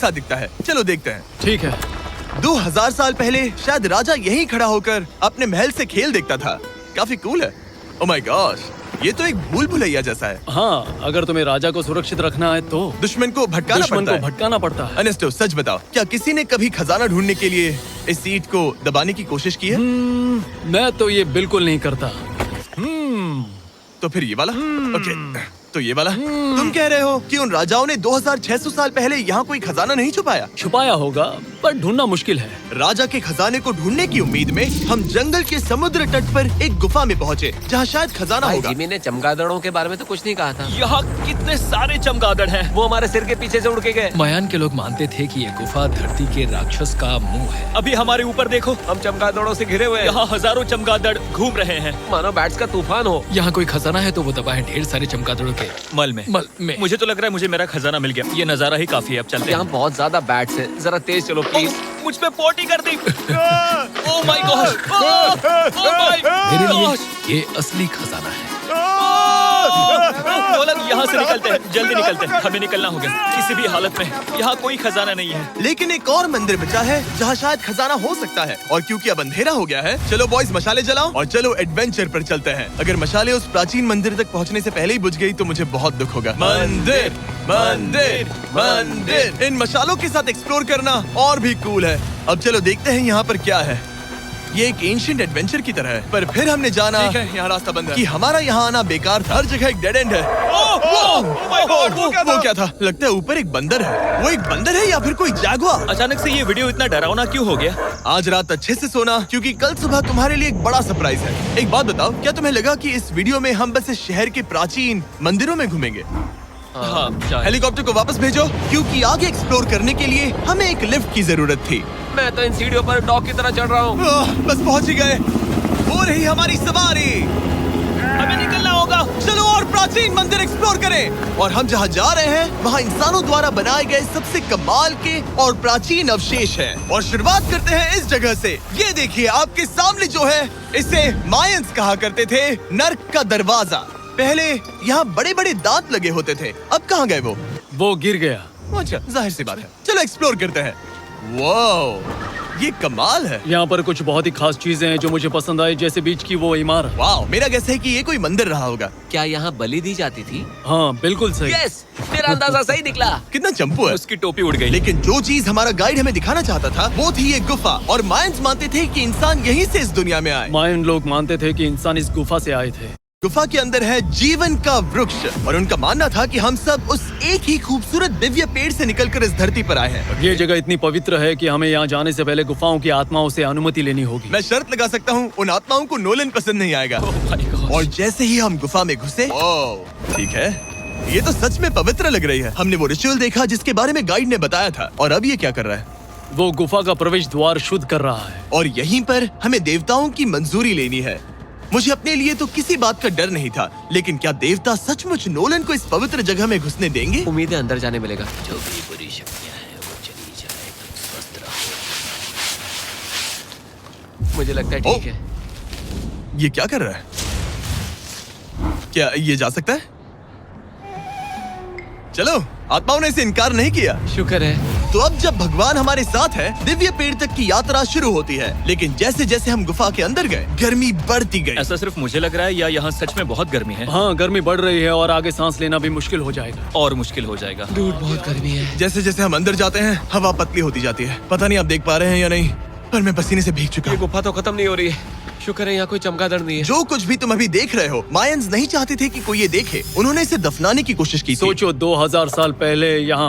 सा दिखता है। चलो देखते हैं। ठीक है। 2000 साल पहले शायद राजा यहीं खड़ा होकर अपने महल से खेल देखता था। काफी कूल है। ओह माय गॉश, ये तो एक भूल भुलैया जैसा है। हाँ, अगर तुम्हें राजा को सुरक्षित रखना है तो दुश्मन को भटकाना पड़ता है। अनेस्टो, सच बताओ, क्या किसी ने कभी खजाना ढूंढने के लिए इस सीट को दबाने की कोशिश की है? मैं तो ये बिल्कुल नहीं करता। तो फिर ये वाला? ओके, तो ये वाला? तुम कह रहे हो कि उन राजाओं ने 2600 साल पहले यहाँ कोई खजाना नहीं छुपाया? छुपाया होगा, पर ढूंढना मुश्किल है। राजा के खजाने को ढूंढने की उम्मीद में हम जंगल के समुद्र तट पर एक गुफा में पहुँचे, जहाँ शायद खजाना होगा। जिमी ने चमगादड़ों के बारे में तो कुछ नहीं कहा था। यहाँ कितने सारे चमगादड़ हैं। वो हमारे सिर के पीछे से उड़ के गए। मायान के लोग मानते थे कि ये गुफा धरती के राक्षस का मुंह है। अभी हमारे ऊपर देखो, हम चमगादड़ों से घिरे हुए हैं। यहाँ हजारों चमगादड़ घूम रहे हैं। मानो बैट्स का तूफान हो। यहाँ कोई खजाना है तो वो दबा है ढेर सारे चमगादड़ों के मल में। मुझे तो लग रहा है मुझे मेरा खजाना मिल गया। ये नजारा ही काफी है। अब चलते हैं। यहाँ बहुत ज्यादा बैट्स हैं। जरा तेज चलो प्लीज। मुझ पे पोटी कर दी। Oh my gosh, oh my gosh, ये असली खजाना है। नोलन, यहाँ से निकलते हैं, जल्दी निकलते हैं, हमें निकलना होगा। किसी भी हालत में यहाँ कोई खजाना नहीं है। लेकिन एक और मंदिर बचा है जहाँ शायद खजाना हो सकता है। और क्योंकि अब अंधेरा हो गया है, चलो बॉयज मशाले जलाओ और चलो एडवेंचर पर चलते हैं। अगर मशाले उस प्राचीन मंदिर तक पहुँचने से पहले ही बुझ गई तो मुझे बहुत दुख होगा। मंदिर, मंदिर, मंदिर। इन मशालों के साथ एक्सप्लोर करना और भी कूल है। अब चलो देखते हैं यहाँ पर क्या है। ये एक एंशिएंट एडवेंचर की तरह है, पर फिर हमने जाना यहाँ रास्ता बंद है कि हमारा यहाँ आना बेकार था। हर जगह एक डेड एंड है। वो क्या था? लगता है ऊपर एक बंदर है। वो एक बंदर है या फिर कोई जैगुआर? अचानक से ये वीडियो इतना डरावना क्यों हो गया? आज रात अच्छे से सोना, क्योंकि कल सुबह तुम्हारे लिए एक बड़ा सरप्राइज है। एक बात बताओ, क्या तुम्हें लगा कि इस वीडियो में हम बस इस शहर के प्राचीन मंदिरों में घूमेंगे? हाँ, हेलीकॉप्टर को वापस भेजो, क्योंकि आगे एक्सप्लोर करने के लिए हमें एक लिफ्ट की जरूरत थी। मैं तो इन सीढ़ियों पर डॉग की तरह चढ़ रहा हूँ। बस पहुँच ही गए। हो रही हमारी सवारी। हमें निकलना होगा। चलो और प्राचीन मंदिर एक्सप्लोर करें। और हम जहाँ जा रहे हैं वहाँ इंसानों द्वारा बनाए गए सबसे कमाल के और प्राचीन अवशेष हैं। और शुरुआत करते हैं इस जगह से। ये देखिए आपके सामने जो है, इसे मायंस कहा करते थे नर्क का दरवाजा। पहले यहाँ बड़े बड़े दांत लगे होते थे, अब कहाँ गए वो? वो गिर गया। अच्छा, जाहिर सी बात है। चलो एक्सप्लोर करते हैं। वाओ, ये कमाल है। यहाँ पर कुछ बहुत ही खास चीजें हैं जो मुझे पसंद आई, जैसे बीच की वो इमारत। वाओ, मेरा गैस है कि ये कोई मंदिर रहा होगा। क्या यहाँ बलि दी जाती थी? हाँ, बिल्कुल सही। यस, मेरा अंदाजा सही निकला। कितना चंपू है। उसकी टोपी उड़ गई। लेकिन जो चीज हमारा गाइड हमें दिखाना चाहता था वो थी ये गुफा। और मायंस मानते थे कि इंसान यहीं से इस दुनिया में आए। मायन लोग मानते थे कि इंसान इस गुफा से आए थे। गुफा के अंदर है जीवन का वृक्ष, और उनका मानना था कि हम सब उस एक ही खूबसूरत दिव्य पेड़ से निकलकर इस धरती पर आए हैं। ये जगह इतनी पवित्र है कि हमें यहाँ जाने से पहले गुफाओं की आत्माओं से अनुमति लेनी होगी। मैं शर्त लगा सकता हूँ उन आत्माओं को नोलन पसंद नहीं आएगा। और जैसे ही हम गुफा में घुसे, ठीक है, ये तो सच में पवित्र लग रही है। हमने वो रिचुअल देखा जिसके बारे में गाइड ने बताया था। और अब ये क्या कर रहा है? वो गुफा का प्रवेश द्वार शुद्ध कर रहा है। और यहीं पर हमें देवताओं की मंजूरी लेनी है। मुझे अपने लिए तो किसी बात का डर नहीं था, लेकिन क्या देवता सचमुच नोलन को इस पवित्र जगह में घुसने देंगे? उम्मीद है अंदर जाने मिलेगा। जो भी बुरी शक्तियाँ हैं वो चली जाए, तुम स्वस्थ रहो। मुझे लगता है ठीक है। ये क्या कर रहा है? क्या ये जा सकता है? चलो, आत्माओं ने इसे इनकार नहीं किया। शुक्र है। तो अब जब भगवान हमारे साथ है, दिव्य पेड़ तक की यात्रा शुरू होती है। लेकिन जैसे जैसे हम गुफा के अंदर गए, गर्मी बढ़ती गई। ऐसा सिर्फ मुझे लग रहा है या यहाँ सच में बहुत गर्मी है? हाँ, गर्मी बढ़ रही है और आगे सांस लेना भी मुश्किल हो जाएगा। और मुश्किल हो जाएगा। दूर बहुत गर्मी है। जैसे जैसे हम अंदर जाते हैं, हवा पतली होती जाती है। पता नहीं आप देख पा रहे हैं या नहीं, पर मैं पसीने से भीग चुका ये हूँ। गुफा तो खत्म नहीं हो रही है। शुक्र है यहाँ कोई चमगादड़ नहीं है। जो कुछ भी तुम अभी देख रहे हो, मायंस नहीं चाहते थे कि कोई ये देखे। उन्होंने इसे दफनाने की कोशिश की थी। सोचो, 2000 साल पहले यहाँ